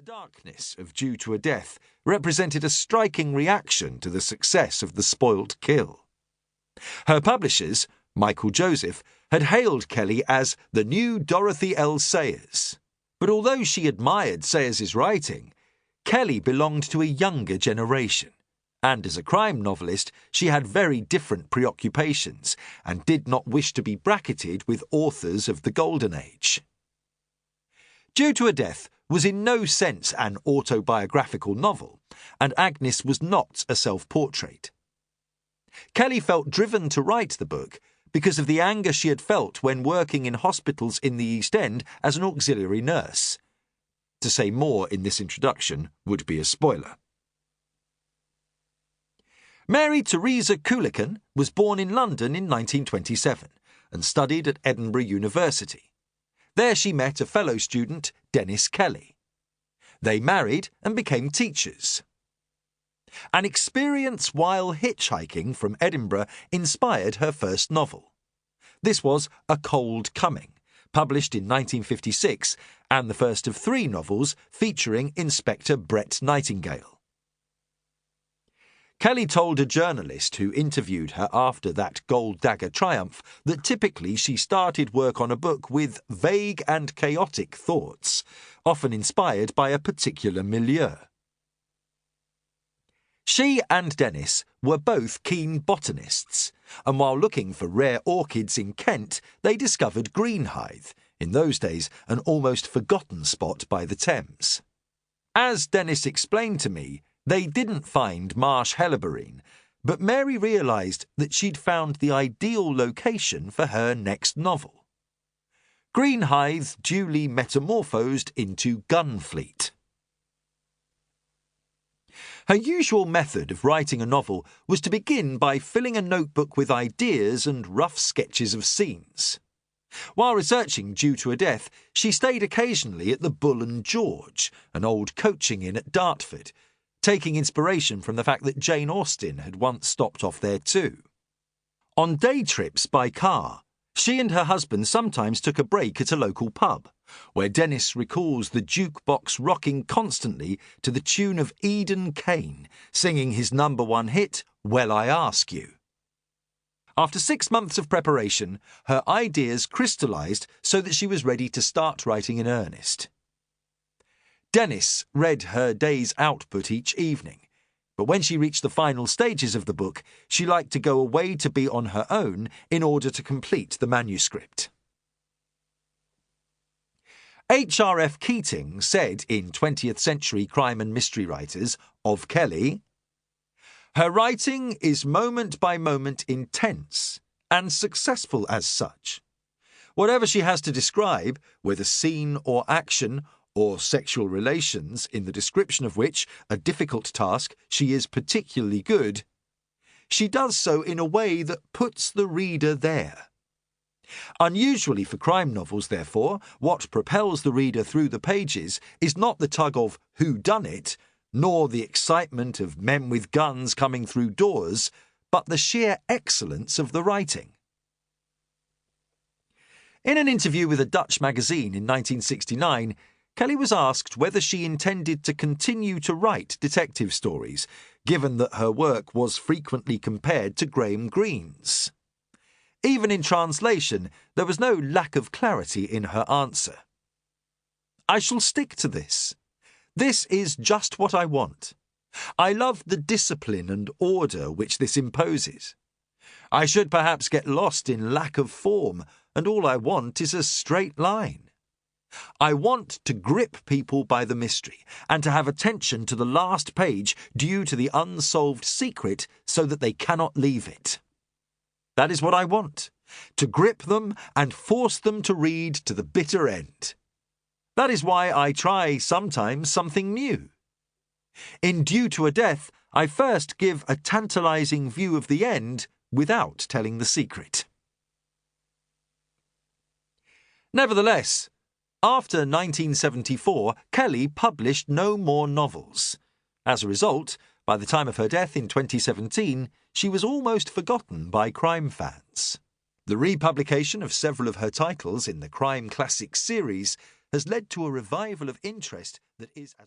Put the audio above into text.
darkness of Due to a Death represented a striking reaction to the success of The Spoilt Kill. Her publishers, Michael Joseph, had hailed Kelly as the new Dorothy L. Sayers. But although she admired Sayers's writing, Kelly belonged to a younger generation, and as a crime novelist she had very different preoccupations and did not wish to be bracketed with authors of the Golden Age. Due to a Death was in no sense an autobiographical novel, and Agnes was not a self-portrait. Kelly felt driven to write the book because of the anger she had felt when working in hospitals in the East End as an auxiliary nurse. To say more in this introduction would be a spoiler. Mary Theresa Coolican was born in London in 1927 and studied at Edinburgh University. There she met a fellow student, Dennis Kelly. They married and became teachers. An experience while hitchhiking from Edinburgh inspired her first novel. This was A Cold Coming, published in 1956, and the first of 3 novels featuring Inspector Brett Nightingale. Kelly told a journalist who interviewed her after that Gold Dagger triumph that typically she started work on a book with vague and chaotic thoughts, often inspired by a particular milieu. She and Dennis were both keen botanists, and while looking for rare orchids in Kent, they discovered Greenhithe, in those days an almost forgotten spot by the Thames. As Dennis explained to me, they didn't find marsh helleborine, but Mary realised that she'd found the ideal location for her next novel. Greenhithe duly metamorphosed into Gunfleet. Her usual method of writing a novel was to begin by filling a notebook with ideas and rough sketches of scenes. While researching Due to a Death, she stayed occasionally at the Bull and George, an old coaching inn at Dartford, taking inspiration from the fact that Jane Austen had once stopped off there too. On day trips by car, she and her husband sometimes took a break at a local pub, where Dennis recalls the jukebox rocking constantly to the tune of Eden Kane, singing his #1 hit, Well I Ask You. After 6 months of preparation, her ideas crystallised so that she was ready to start writing in earnest. Dennis read her day's output each evening, but when she reached the final stages of the book, she liked to go away to be on her own in order to complete the manuscript. H.R.F. Keating said in 20th Century Crime and Mystery Writers of Kelly, "Her writing is moment by moment intense and successful as such. Whatever she has to describe, whether scene or action, or sexual relations, in the description of which, a difficult task, she is particularly good, she does so in a way that puts the reader there. Unusually for crime novels, therefore, what propels the reader through the pages is not the tug of whodunit, nor the excitement of men with guns coming through doors, but the sheer excellence of the writing." In an interview with a Dutch magazine in 1969, Kelly was asked whether she intended to continue to write detective stories, given that her work was frequently compared to Graham Greene's. Even in translation, there was no lack of clarity in her answer. "I shall stick to this. This is just what I want. I love the discipline and order which this imposes. I should perhaps get lost in lack of form, and all I want is a straight line. I want to grip people by the mystery, and to have attention to the last page due to the unsolved secret so that they cannot leave it. That is what I want, to grip them and force them to read to the bitter end. That is why I try sometimes something new. In Due to a Death, I first give a tantalising view of the end without telling the secret." Nevertheless, after 1974, Kelly published no more novels. As a result, by the time of her death in 2017, she was almost forgotten by crime fans. The republication of several of her titles in the Crime Classics series has led to a revival of interest that is as